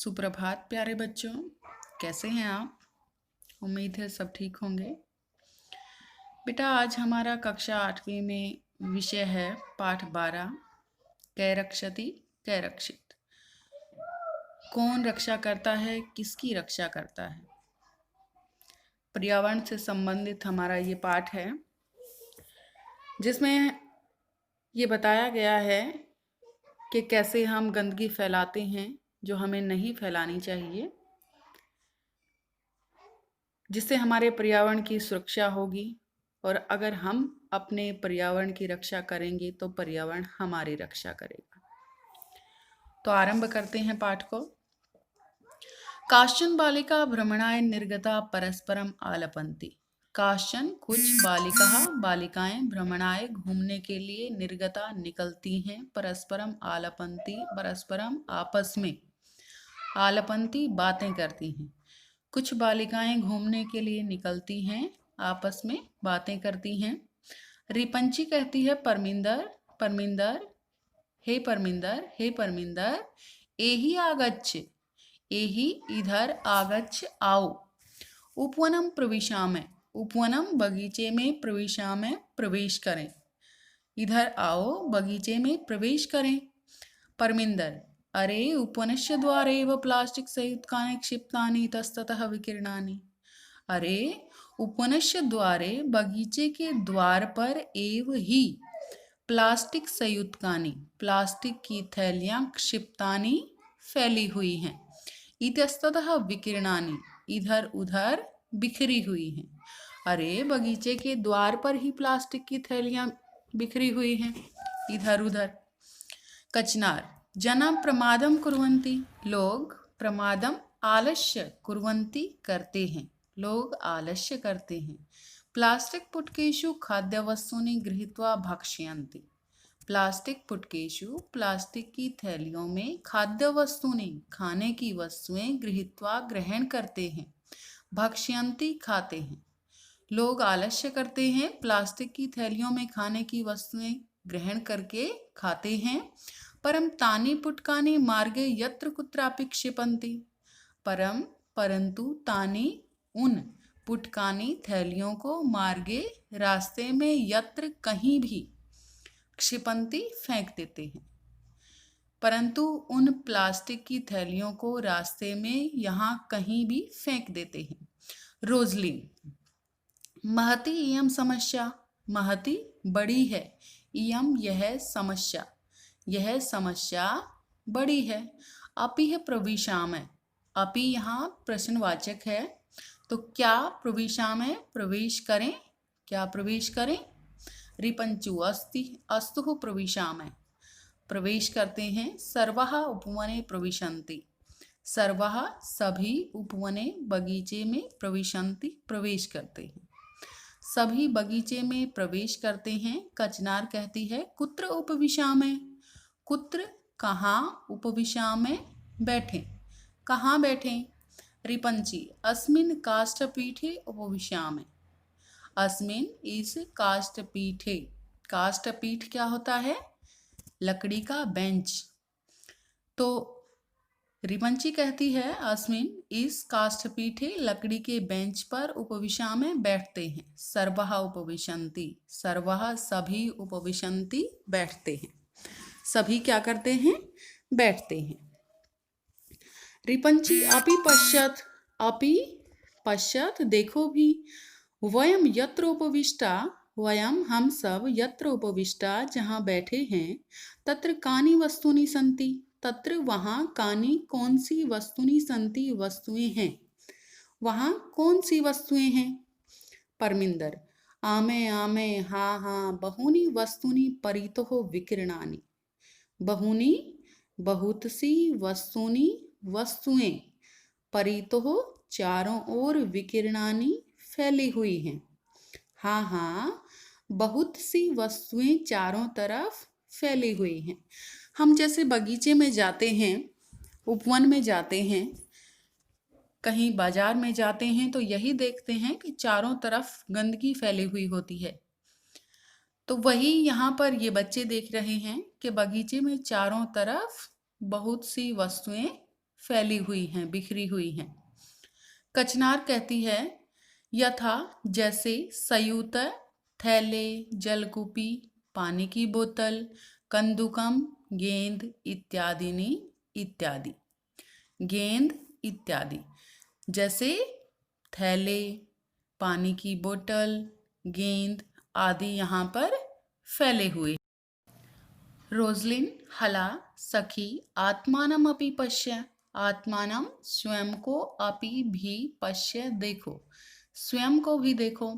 सुप्रभात प्यारे बच्चों, कैसे हैं आप? उम्मीद है सब ठीक होंगे। बेटा, आज हमारा कक्षा 8वीं में विषय है पाठ 12 कै रक्षति कै रक्षित। कौन रक्षा करता है, किसकी रक्षा करता है। पर्यावरण से संबंधित हमारा ये पाठ है, जिसमें ये बताया गया है कि कैसे हम गंदगी फैलाते हैं जो हमें नहीं फैलानी चाहिए, जिससे हमारे पर्यावरण की सुरक्षा होगी। और अगर हम अपने पर्यावरण की रक्षा करेंगे तो पर्यावरण हमारी रक्षा करेगा। तो आरंभ करते हैं पाठ को। काश्चन बालिका भ्रमणाय निर्गता परस्परम आलपन्ति। काश्चन कुछ बालिकाएं भ्रमणाय घूमने के लिए निर्गता निकलती हैं, परस्परम आलपन्ति परस्परम आपस में, आलपन्ति बातें करती हैं। कुछ बालिकाएं घूमने के लिए निकलती हैं, आपस में बातें करती हैं। रिपंची कहती है परमिंदर परमिंदर, हे परमिंदर हे परमिंदर, एही आगच्छ, एही इधर, आगच्छ आओ। उपवनम प्रविशामि, उपवनम बगीचे में, प्रविशामि प्रवेश करें, इधर आओ बगीचे में प्रवेश करें। परमिंदर, अरे उपवनस्य द्वारे एव प्लास्टिक संयुक्तानि क्षिप्तानि इतस्ततः विकीर्णानि। अरे उपवनस्य द्वारे, बगीचे के द्वार पर, एव ही प्लास्टिक संयुक्तानि, प्लास्टिक की थैलियां, क्षिप्तानि फैली हुई हैं, इतस्ततः विकीर्णानि इधर उधर बिखरी हुई हैं। अरे बगीचे के द्वार पर ही प्लास्टिक की थैलियां बिखरी हुई हैं इधर उधर। कचनार, जना प्रमादम कुर्वन्ति, लोग प्रमादम आलस्य कुर्वन्ति करते हैं, लोग आलस्य करते हैं। प्लास्टिक पुटकेषु खाद्य वस्तूनि गृहीत्वा भक्ष्यन्ति, प्लास्टिक पुटकेषु प्लास्टिक की थैलियों में, खाद्य वस्तूनि खाने की वस्तुएं, गृहीत्वा ग्रहण करते हैं, भक्ष्यन्ति खाते हैं। लोग आलस्य करते हैं, प्लास्टिक की थैलियों में खाने की वस्तुएं ग्रहण करके खाते हैं। परम तानि पुटकानि मार्गे यत्र कुत्रापि क्षिपन्ति, परंतु तानि उन, पुटकानि थैलियों को, मार्गे रास्ते में, यत्र कहीं भी, क्षिपन्ति फेंक देते हैं, परंतु उन प्लास्टिक की थैलियों को रास्ते में, यहाँ कहीं भी फेंक देते हैं। रोजलिन, महती इयम समस्या, महती बड़ी है, इयम यह समस्या, यह समस्या बड़ी है। अपि है प्रविशामि, अपि यहाँ प्रश्नवाचक है, तो क्या प्रविशामि प्रवेश करें, क्या प्रवेश करें। रिपंचु अस्ति अस्तु प्रविशामि, प्रवेश करते हैं। सर्वः उपवने प्रविशन्ति, सर्वः सभी, उपवने बगीचे में, प्रविशन्ति प्रवेश करते हैं, सभी बगीचे में प्रवेश करते हैं। कचनार कहती है कुत्र उपविशामि, कुत्र कहाँ, उपविशामि बैठें, कहाँ बैठें। रिपंची, अस्मिन् काष्ठपीठे उपविशामि, अस्मिन् इस काष्ठपीठे, काष्ठपीठ क्या होता है, लकड़ी का बेंच। तो रिपंची कहती है अस्मिन् इस काष्ठपीठे, लकड़ी के बेंच पर, उपविशामि बैठते हैं। सर्वः उपविशन्ति, सर्वः सभी, उपविशन्ति बैठते हैं, सभी क्या करते हैं, बैठते हैं। रिपंची, अपि पश्यत, अपि पश्यत देखो भी, वयम यत्र उपविष्टा, वयम हम सब, यत्र उपविष्टा जहाँ बैठे हैं, तत्र कानि वस्तूनि सन्ति, तत्र वहाँ, कानि कौन सी, वस्तुनि सन्ति वस्तुएं हैं, वहाँ कौन सी वस्तुएं हैं। परमिंदर, आमे आमे हाँ हाँ, बहूनि वस्तूनि परितः विकीर्णानि, बहूनि बहुत सी, वस्तूनि वस्तुएं, परितः चारों ओर, विकीर्णानि फैली हुई हैं। हाँ हाँ, बहुत सी वस्तुएं चारों तरफ फैली हुई हैं। हम जैसे बगीचे में जाते हैं, उपवन में जाते हैं, कहीं बाजार में जाते हैं, तो यही देखते हैं कि चारों तरफ गंदगी फैली हुई होती है। तो वही यहाँ पर ये बच्चे देख रहे हैं कि बगीचे में चारों तरफ बहुत सी वस्तुएं फैली हुई हैं, बिखरी हुई हैं। कचनार कहती है यथा जैसे संयुत, थैले, जलकूपी, पानी की बोतल, कंदुकम, गेंद इत्यादि इत्यादि। गेंद इत्यादि जैसे थैले, पानी की बोतल, गेंद आदि यहाँ पर फैले हुए। रोजलिन हला सखी आत्मानमपि पश्य, आत्मानम स्वयं को, अपि भी पश्य देखो, स्वयं को भी देखो।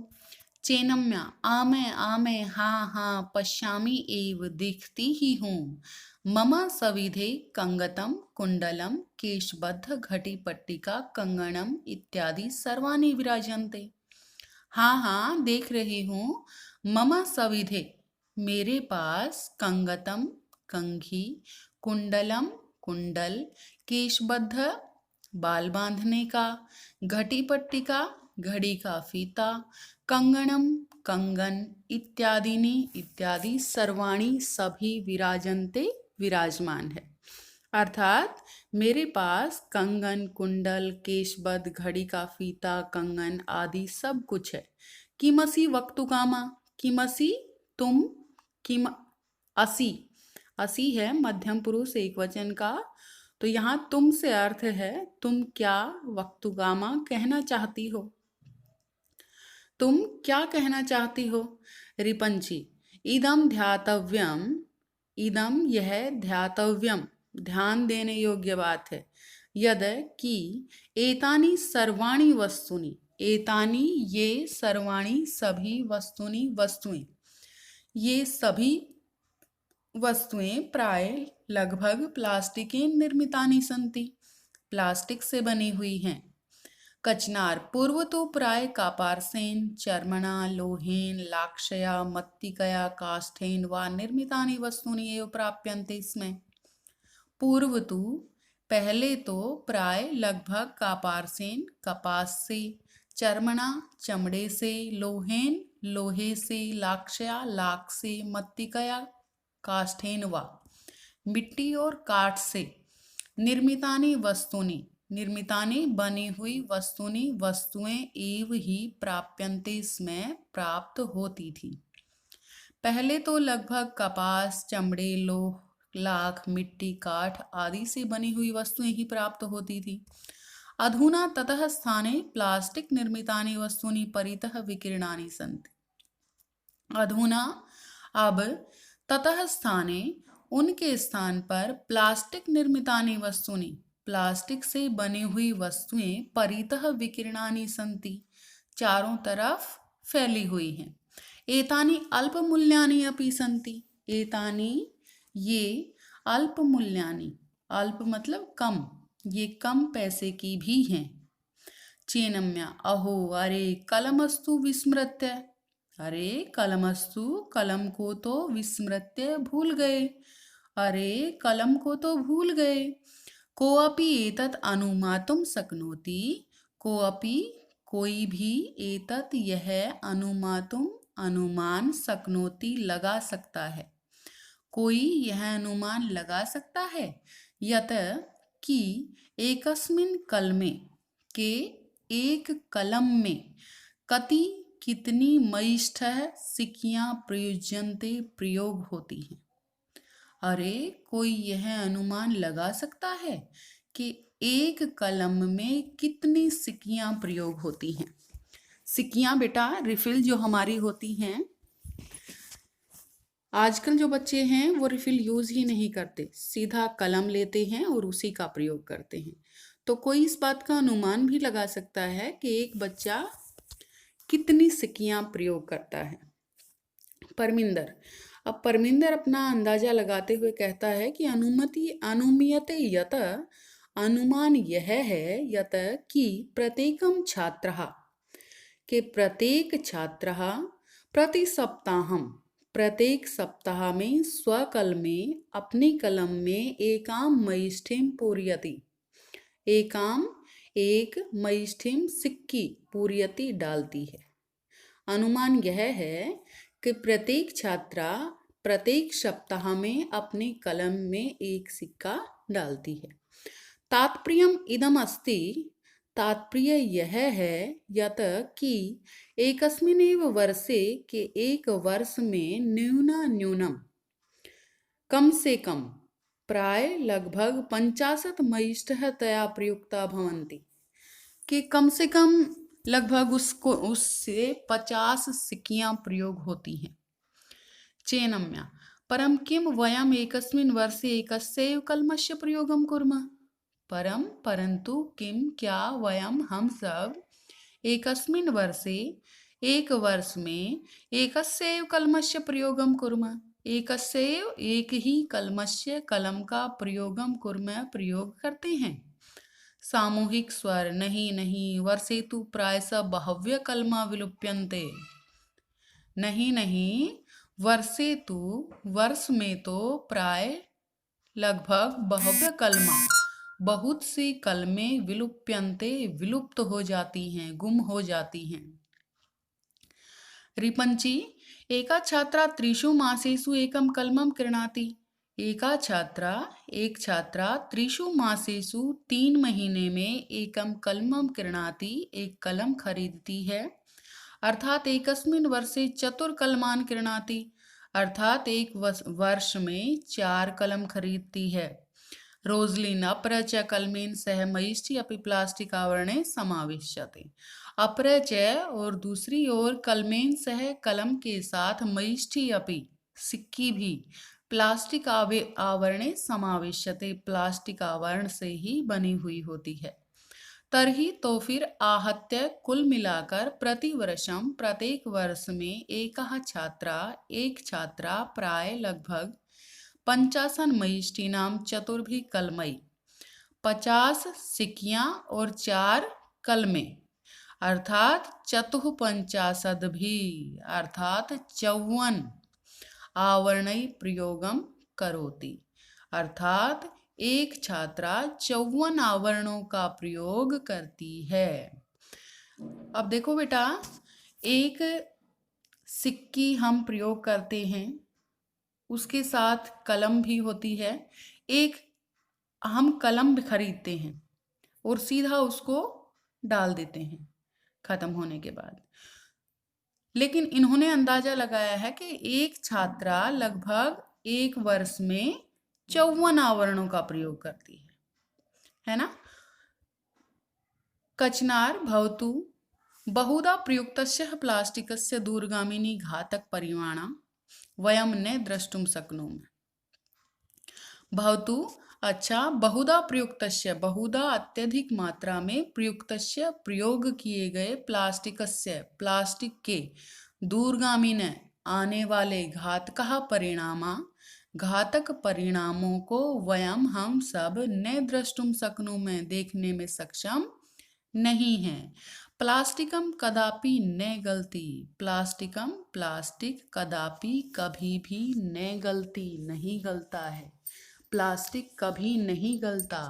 चेनम्या आमे आमे हाँ हाँ पश्यामि एव देखती ही हूँ। मम सविधे कंगतम कुंडलम केशबद्ध घटीपट्टिका कंगणम इत्यादि सर्वाणि विराजन्ते। हाँ हाँ देख रही हूँ। मम सविधे मेरे पास, कंगतम कंघी, कुंडलम कुंडल, केशबद्ध बाल बांधने का, घटीपट्टिका घड़ी का फीता, कंगणम कंगन इत्यादिनी इत्यादि सर्वाणी सभी विराजन्ते विराजमान है। अर्थात मेरे पास कंगन, कुंडल, केशबद्ध, घड़ी का फीता, कंगन आदि सब कुछ है। किमसी वक्तुकामा, किमसी तुम, किम असी, असी है मध्यम पुरुष एकवचन का, तो यहाँ तुम से अर्थ है तुम क्या वक्तुकामा कहना चाहती हो, तुम क्या कहना चाहती हो। रिपंची इदम ध्यातव्यम, इदम यह, ध्यातव्यम ध्यान देने योग्य बात है। यद कि एतानी सर्वाणी वस्तुनि, एतानी ये, सर्वाणी सभी, वस्तुनि वस्तुएं, ये सभी वस्तुएं प्राय लगभग प्लास्टिकेन निर्मितानि सन्ति, प्लास्टिक से बनी हुई हैं। कचनार पूर्व तो प्राय कापारसेन, चर्मणा, लोहेन, लाक्षया, मत्तिकया, काष्ठेन व निर्मितानि वस्तूनि एव प्राप्यन्ते स्म। पूर्व तो पहले तो, प्राय लगभग, कापारसेन कपास से, चर्मणा चमड़े से, लोहेन लोहे से, लाक्षया लाख से, मत्तिकया काष्ठेन व मिट्टी और काठ से, निर्मितानि वस्तूनि निर्मितानि बनी हुई वस्तुनि वस्तुएं एव ही प्राप्यन्ते स्म प्राप्त होती थी। पहले तो लगभग कपास, चमड़े, लोह, लाख, मिट्टी, काठ आदि से बनी हुई वस्तुएं ही प्राप्त होती थी। अधुना ततः स्थाने प्लास्टिक निर्मितानि वस्तूनि परितः विकीर्णानि सन्ति। अधुना अब, ततः स्थाने उनके स्थान पर, प्लास्टिक निर्मितानि वस्तुनि प्लास्टिक से बनी हुई वस्तुएं, परितः विकीर्णानि सन्ति चारों तरफ फैली हुई हैं। एतानि अल्प मूल्यानि अपि सन्ति, एतानि ये, अल्प मूल्यानि, अल्प मतलब कम, ये कम पैसे की भी हैं। चेनम्या अहो अरे कलमस्तु विस्मृत्य, अरे कलमस्तु कलम को तो विस्मृत्य भूल गए, अरे कलम को तो भूल गए। कोऽपि एतत् अनुमातुं शक्नोति, कोऽपि कोई भी, एतत् यह, अनुमातुं अनुमान, शक्नोति लगा सकता है, कोई यह अनुमान लगा सकता है। यत कि एकस्मिन् कलमे के, एक कलम में, कति कितनी, मयिष्ठः सिक्कियां प्रयुज्यन्ते प्रयोग होती हैं। अरे कोई यह अनुमान लगा सकता है कि एक कलम में कितनी सिक्कियां प्रयोग होती हैं। सिक्कियां बेटा रिफिल जो हमारी होती हैं, आजकल जो बच्चे हैं वो रिफिल यूज ही नहीं करते, सीधा कलम लेते हैं और उसी का प्रयोग करते हैं। तो कोई इस बात का अनुमान भी लगा सकता है कि एक बच्चा कितनी सिक्कियां प्रयोग करता है। परमिंदर, अब परमिंदर अपना अंदाजा लगाते हुए कहता है कि अनुमीयते यत, अनुमान यह है, यत कि प्रत्येकम छात्रः, के प्रत्येक छात्रः, प्रति सप्ताहम, प्रत्येक सप्ताह में, स्वकल में, अपनी कलम में, एकाम मयिष्ठिम पूर्यति, एकाम एक, मयिष्ठिम सिक्की, पूर्यति डालती है। अनुमान यह है कि प्रत्येक छात्रा प्रत्येक सप्ताह में अपनी कलम में एक सिक्का डालती है। तात्पर्यम् इदम् अस्ति, तात्पर्य यह है यत कि एकस्मिन्नेव वर्षे के एक वर्ष में न्यूनान्यूनम कम से कम प्राय लगभग 50 मयिष्ठः तया प्रयुक्ता भवन्ति, कि कम से कम लगभग उससे 50 सिक्कियां प्रयोग होती हैं। चेनम्या परम किम वयम एकस्मिन् वर्षे एकस्यैव कलमस्य प्रयोगं कुर्मः। परंतु किम क्या वयम हम सब एकस्मिन् वर्षे एक वर्ष में एकस्यैव कलमस्य प्रयोगं कुर्मः, एकस्यैव एक ही कलमस्य कलम का प्रयोगं कुर्मः प्रयोग करते हैं। सामूहिक स्वर नहीं नहीं, वर्षे तु प्रायशः बहव्य कलमा विलुप्यन्ते। नहीं नहीं, वर्षे तु वर्ष में तो प्राय लगभग बहव्य कलमा बहुत सी कलमें विलुप्यन्ते विलुप्त हो जाती हैं, गुम हो जाती हैं। रिपंची एका छात्रा त्रिषु मासेषु एकम कलमं क्रीणाति। एक छात्रा त्रिषु मासेषु 3 महीने में एकम कलमं क्रीणाति, एक कलम खरीदती है। अर्थात एकस्मिन् वर्षे 4 कलमान् क्रीणाति, अर्थात एक वर्ष में 4 कलम खरीदती है। रोजलिन अपर च कलमेन सह मयिष्ठी अपि प्लास्टिक आवरणे समाविश्यते। अपर च और दूसरी ओर कलमेन सह कलम के साथ मयिष्ठी अपि सिक्की भी प्लास्टिक आवरणे समाविश्यते, प्लास्टिक आवरण से ही बनी हुई होती है। तरही तो फिर आहत्य कुल मिलाकर प्रतिवर्षम प्रत्येक वर्ष में एक छात्रा प्राय लगभग 50 मयिष्ठीनाम चतुर्भि कलमई 50 सिक्कियां और 4 कलमे अर्थात 54 भी अर्थात 54 आवरणई प्रयोगम करोति, अर्थात एक छात्रा 54 आवरणों का प्रयोग करती है। अब देखो बेटा, एक सिक्की हम प्रयोग करते हैं, उसके साथ कलम भी होती है। एक हम कलम भी खरीदते हैं और सीधा उसको डाल देते हैं खत्म होने के बाद। लेकिन इन्होंने अंदाजा लगाया है कि एक छात्रा लगभग एक वर्ष में 54 आवरणों का प्रयोग करती है ना। कचनार भवतु बहुधा प्रयुक्तस्य प्लास्टिकस्य दूरगामिनी घातक परिमाणा वयम न द्रष्टुम शक्नुमः। भवतु अच्छा, बहुधा प्रयुक्तस्य बहुधा अत्यधिक मात्रा में प्रयुक्तस्य प्रयोग किए गए प्लास्टिकस्य प्लास्टिक के दूरगामिन आने वाले घातक परिणामों को वयम हम सब न द्रष्टुम शक्नुमः देखने में सक्षम नहीं है। प्लास्टिकम कदापि न गलती, प्लास्टिक कदापि कभी भी न गलती नहीं गलता है, प्लास्टिक कभी नहीं गलता।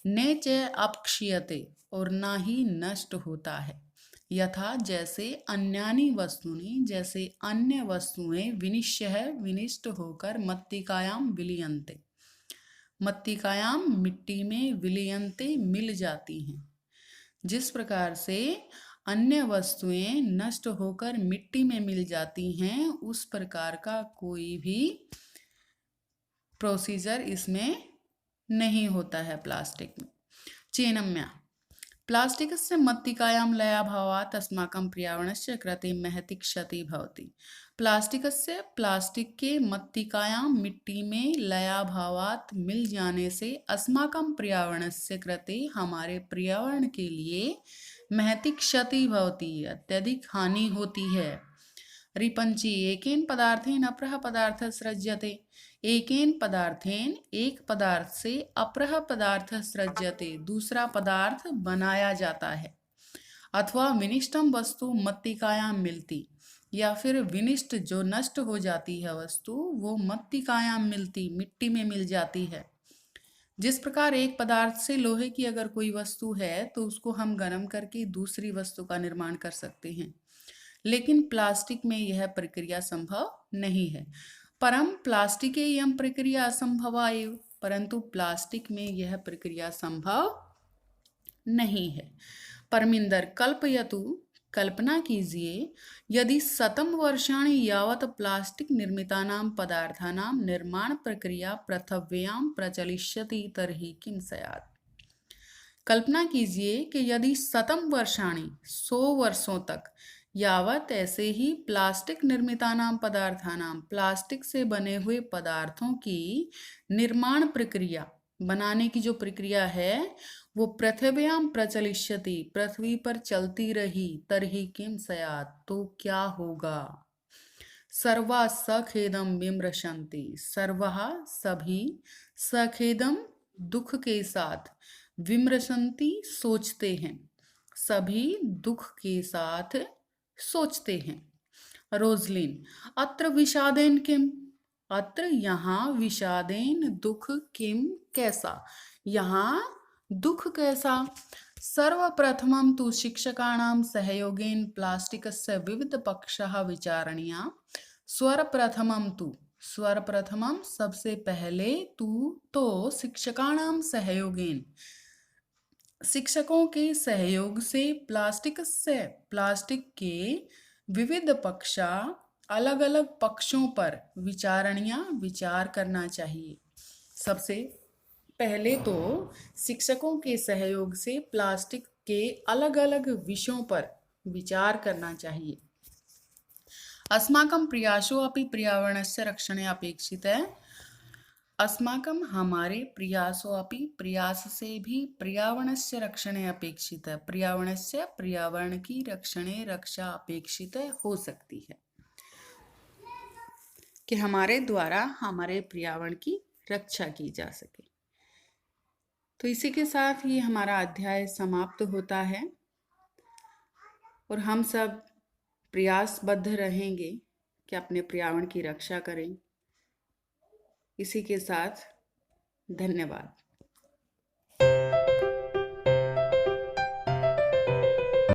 न च अपक्षीयते और ना ही नष्ट होता है। यथा जैसे अन्यानि वस्तुनि जैसे अन्य वस्तुएं विनिष्ट होकर मत्तिकायाम विलीयन्ते, मत्तिकायाम मिट्टी में विलीयन्ते मिल जाती हैं। जिस प्रकार से अन्य वस्तुएं नष्ट होकर मिट्टी में मिल जाती हैं, उस प्रकार का कोई भी प्रोसीजर इसमें नहीं होता है प्लास्टिक में। चेनम्या प्लास्टिकस्य मत्तिकायां लयाभावात् अस्माकं पर्यावरणस्य कृते महती क्षति भवति। प्लास्टिक के मत्तिकायां मिट्टी में लयाभावात् मिल जाने से अस्माकं पर्यावरणस्य कृते हमारे पर्यावरण के लिए महती क्षति भवति, अत्यधिक हानि होती है। रिपंची एकेन पदार्थेन अपरः पदार्थ सृज्यते। एकेन पदार्थेन एक पदार्थ से अपरः पदार्थ सृज्यते दूसरा पदार्थ बनाया जाता है। अथवा विनिष्टम वस्तु मत्तिकायां मिलती, या फिर विनिष्ट जो नष्ट हो जाती है वस्तु वो मत्तिकायां मिलती मिट्टी में मिल जाती है। जिस प्रकार एक पदार्थ से लोहे की अगर कोई वस्तु है तो उसको हम गर्म करके दूसरी वस्तु का निर्माण कर सकते हैं, लेकिन प्लास्टिक में यह प्रक्रिया संभव नहीं है। परम प्लास्टिके यम प्रक्रिया असंभवा एव, परंतु प्लास्टिक में यह प्रक्रिया संभव नहीं है। परमिंदर कल्पयतु, कल्पना कीजिए, यदि शतं वर्षाणि यावत् प्लास्टिक निर्मितानां पदार्थानां निर्माण प्रक्रिया पृथिव्यां प्रचलिष्यति तर्हि किं स्यात्। कल्पना कीजिए कि यदि शतं वर्षाणि 100 वर्षों तक यावत ऐसे ही प्लास्टिक निर्मितानां पदार्थानां प्लास्टिक से बने हुए पदार्थों की निर्माण प्रक्रिया, बनाने की जो प्रक्रिया है वो पृथिव्यां प्रचलिष्यति, पृथ्वी पर चलती रही, तर्हि किम स्यात्, तो क्या होगा। सर्वा सखेदम विमृशन्ति, सर्वः सभी, सखेदम दुख के साथ, विमृशन्ति सोचते हैं, सभी दुख के साथ सोचते हैं। रोजलिन, अत्र विषादेन किम, अत्र यहाँ, विषादेन दुख, किम कैसा, यहाँ दुख कैसा। सर्वप्रथमं तु शिक्षकाणां सहयोगेन प्लास्टिकस्य विविधपक्षः विचारणीया। सर्वप्रथमं तु, सर्वप्रथमं सबसे पहले, तु तो शिक्षकाणां सहयोगेन, शिक्षकों के सहयोग से, प्लास्टिक से, प्लास्टिक के विविध पक्षा, अलग अलग पक्षों पर विचारणीय, विचार करना चाहिए। सबसे पहले तो शिक्षकों के सहयोग से प्लास्टिक के अलग अलग विषयों पर विचार करना चाहिए। अस्माकं प्रयासो अपि पर्यावरणस्य रक्षणे अपेक्षितः। अस्माकं, हमारे प्रयासों अपि, प्रयास से भी पर्यावरणस्य रक्षणे अपेक्षितः, पर्यावरणस्य, पर्यावरण की रक्षणे, रक्षा अपेक्षित हो सकती है कि हमारे द्वारा हमारे पर्यावरण की रक्षा की जा सके। तो इसी के साथ ये हमारा अध्याय समाप्त होता है और हम सब प्रयासबद्ध रहेंगे कि अपने पर्यावरण की रक्षा करें। इसी के साथ धन्यवाद।